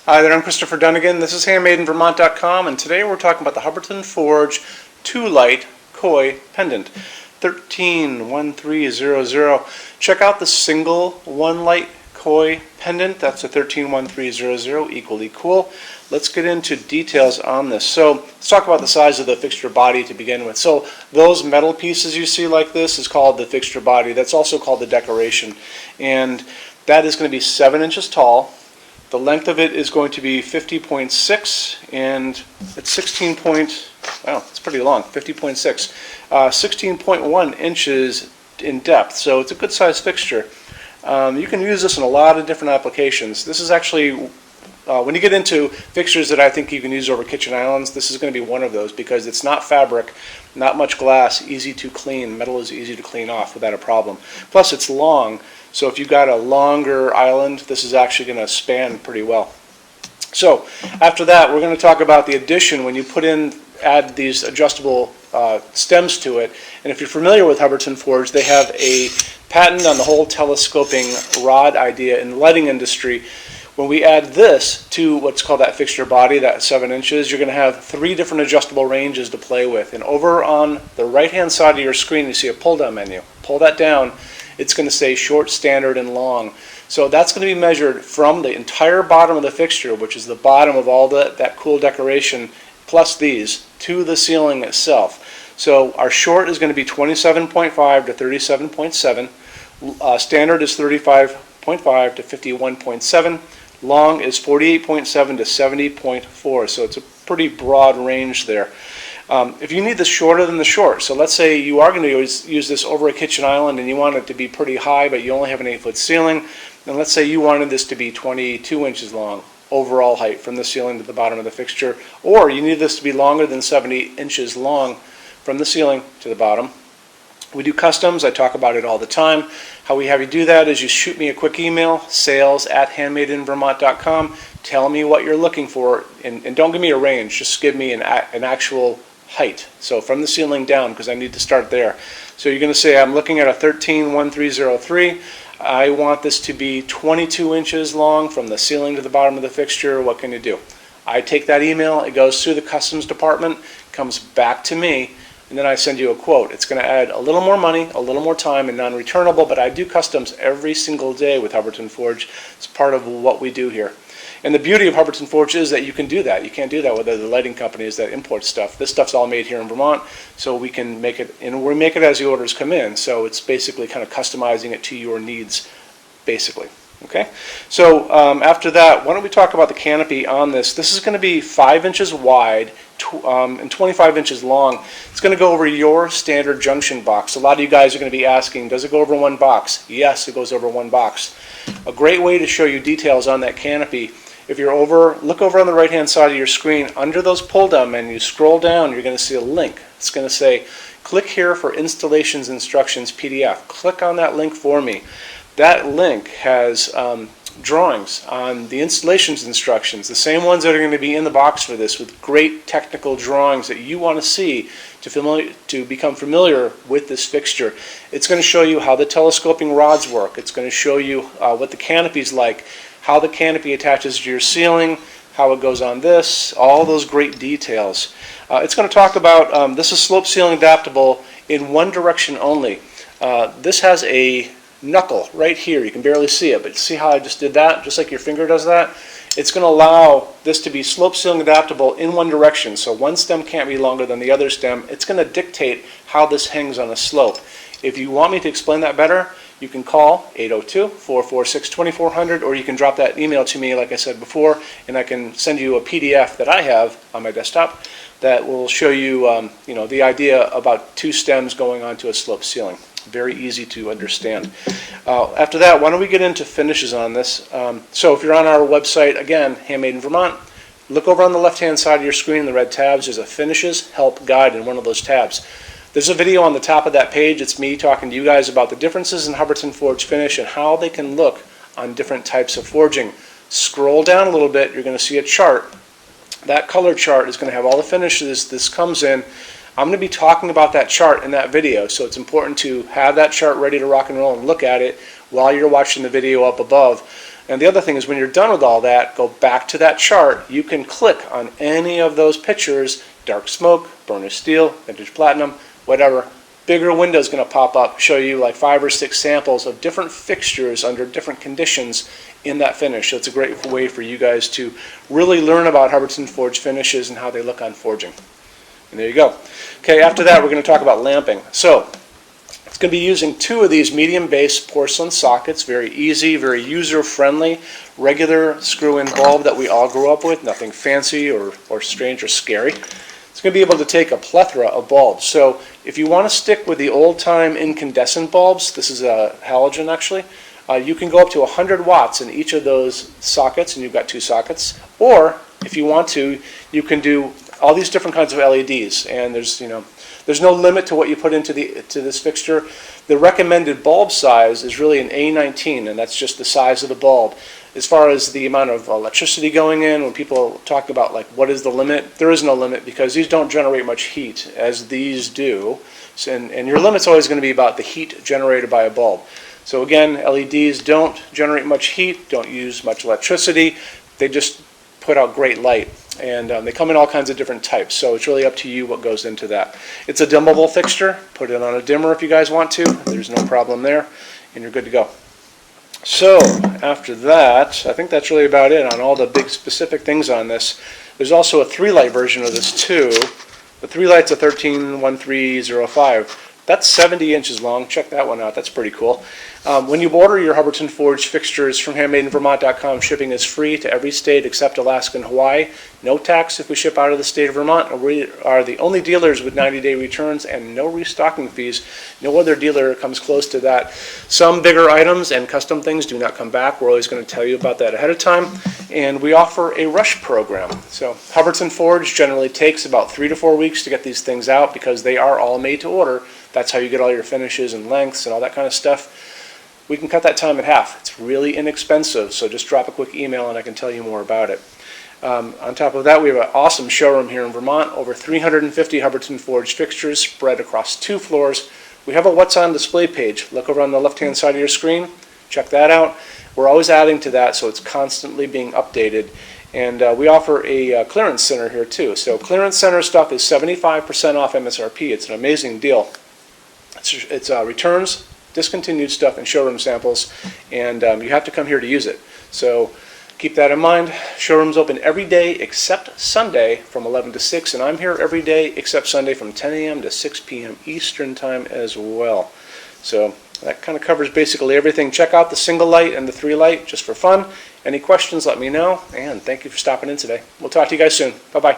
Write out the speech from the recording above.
Hi there, I'm Christopher Dunnigan. This is HandmadeInVermont.com, and today we're talking about the Hubbardton Forge 2-light koi pendant 131300. Check out the single 1-light koi pendant. That's a 131300, equally cool. Let's get into details on this. So let's talk about the size of the fixture body to begin with. So those metal pieces you see like this is called the fixture body. That's also called the decoration, and that is going to be 7 inches tall. The length of it is going to be 50.6, and it's 16 point, well, it's pretty long, 50.6, 16.1 inches in depth, so it's a good size fixture. You can use this in a lot of different applications. This is actually, when you get into fixtures that I think you can use over kitchen islands, this is going to be one of those because it's not fabric, not much glass, easy to clean. Metal is easy to clean off without a problem. Plus it's long. So if you've got a longer island, this is actually going to span pretty well. So after that, we're going to talk about the addition when you add these adjustable stems to it. And if you're familiar with Hubbardton Forge, they have a patent on the whole telescoping rod idea in the lighting industry. When we add this to what's called that fixture body, that 7 inches, you're going to have 3 different adjustable ranges to play with. And over on the right-hand side of your screen, you see a pull-down menu. Pull that down. It's going to say short, standard, and long. So that's going to be measured from the entire bottom of the fixture, which is the bottom of all that cool decoration, plus these, to the ceiling itself. So our short is going to be 27.5 to 37.7. Standard is 35.5 to 51.7. Long is 48.7 to 70.4. So it's a pretty broad range there. If you need this shorter than the short, so let's say you are going to use this over a kitchen island and you want it to be pretty high, but you only have an 8-foot ceiling, and let's say you wanted this to be 22 inches long, overall height from the ceiling to the bottom of the fixture, or you need this to be longer than 70 inches long from the ceiling to the bottom. We do customs. I talk about it all the time. How we have you do that is you shoot me a quick email, sales@HandmadeInVermont.com. Tell me what you're looking for, and don't give me a range. Just give me an actual height. So from the ceiling down, because I need to start there. So you're going to say, I'm looking at a 131303. I want this to be 22 inches long from the ceiling to the bottom of the fixture. What can you do? I take that email. It goes through the customs department, comes back to me, and then I send you a quote. It's going to add a little more money, a little more time, and non-returnable, but I do customs every single day with Hubbardton Forge. It's part of what we do here. And the beauty of Hubbardton Forge is that you can do that. You can't do that with other lighting companies that import stuff. This stuff's all made here in Vermont, so we can make it, and we make it as the orders come in. So it's basically kind of customizing it to your needs, basically. Okay. So after that, why don't we talk about the canopy on this? This is going to be 5 inches wide and 25 inches long. It's going to go over your standard junction box. A lot of you guys are going to be asking, does it go over one box? Yes, it goes over one box. A great way to show you details on that canopy, if you're look over on the right-hand side of your screen, under those pull-down menus, scroll down, you're going to see a link. It's going to say, click here for installations instructions PDF. Click on that link for me. That link has drawings on the installations instructions, the same ones that are going to be in the box for this, with great technical drawings that you want to see to become familiar with this fixture. It's going to show you how the telescoping rods work. It's going to show you what the canopy is like, how the canopy attaches to your ceiling, how it goes on this, all those great details. It's going to talk about, this is slope ceiling adaptable in one direction only. This has a knuckle right here. You can barely see it, but see how I just did that? Just like your finger does that? It's going to allow this to be slope ceiling adaptable in one direction, so one stem can't be longer than the other stem. It's going to dictate how this hangs on a slope. If you want me to explain that better, you can call 802-446-2400, or you can drop that email to me, like I said before, and I can send you a PDF that I have on my desktop that will show you, the idea about 2 stems going onto a slope ceiling. Very easy to understand. After that, why don't we get into finishes on this? So if you're on our website, again, Handmade in Vermont, look over on the left-hand side of your screen, the red tabs. There's a Finishes Help Guide in one of those tabs. There's a video on the top of that page. It's me talking to you guys about the differences in Hubbardton Forge finish and how they can look on different types of forging. Scroll down a little bit. You're going to see a chart. That color chart is going to have all the finishes this comes in. I'm going to be talking about that chart in that video, so it's important to have that chart ready to rock and roll and look at it while you're watching the video up above. And the other thing is when you're done with all that, go back to that chart. You can click on any of those pictures, dark smoke, burnished steel, vintage platinum, whatever. Bigger window is going to pop up, show you like 5 or 6 samples of different fixtures under different conditions in that finish. So it's a great way for you guys to really learn about Hubbardton forged finishes and how they look on forging. And there you go. Okay, after that we're going to talk about lamping. So it's going to be using 2 of these medium base porcelain sockets. Very easy, very user-friendly, regular screw-in bulb that we all grew up with. Nothing fancy or strange or scary. It's going to be able to take a plethora of bulbs. So if you want to stick with the old-time incandescent bulbs, this is a halogen actually, you can go up to 100 watts in each of those sockets, and you've got 2 sockets. Or if you want to, you can do all these different kinds of LEDs, and there's no limit to what you put into this fixture. The recommended bulb size is really an A19, and that's just the size of the bulb. As far as the amount of electricity going in, when people talk about like what is the limit, there is no limit because these don't generate much heat as these do. So, and your limit's always going to be about the heat generated by a bulb. So again, LEDs don't generate much heat, don't use much electricity. They just put out great light. And they come in all kinds of different types, so it's really up to you what goes into that. It's a dimmable fixture. Put it on a dimmer if you guys want to. There's no problem there, and you're good to go. So after that, I think that's really about it on all the big specific things on this. There's also a 3-light version of this too. The 3-light's a 131305. That's 70 inches long. Check that one out. That's pretty cool. When you order your Hubbardton forged fixtures from HandmadeInVermont.com, shipping is free to every state except Alaska and Hawaii. No tax if we ship out of the state of Vermont. And we are the only dealers with 90-day returns and no restocking fees. No other dealer comes close to that. Some bigger items and custom things do not come back. We're always going to tell you about that ahead of time. And we offer a rush program. So Hubbardton Forge generally takes about 3 to 4 weeks to get these things out because they are all made to order. That's how you get all your finishes and lengths and all that kind of stuff. We can cut that time in half. It's really inexpensive, so just drop a quick email and I can tell you more about it. On top of that, we have an awesome showroom here in Vermont. Over 350 Hubbardton forged fixtures spread across 2 floors. We have a What's On Display page. Look over on the left-hand side of your screen. Check that out. We're always adding to that, so it's constantly being updated. And we offer a clearance center here too. So clearance center stuff is 75% off MSRP. It's an amazing deal. It's returns, discontinued stuff, and showroom samples, and you have to come here to use it. So keep that in mind. Showroom's open every day except Sunday from 11 to 6, and I'm here every day except Sunday from 10 a.m. to 6 p.m. Eastern Time as well. So that kind of covers basically everything. Check out the single light and the 3-light just for fun. Any questions, let me know, and thank you for stopping in today. We'll talk to you guys soon. Bye-bye.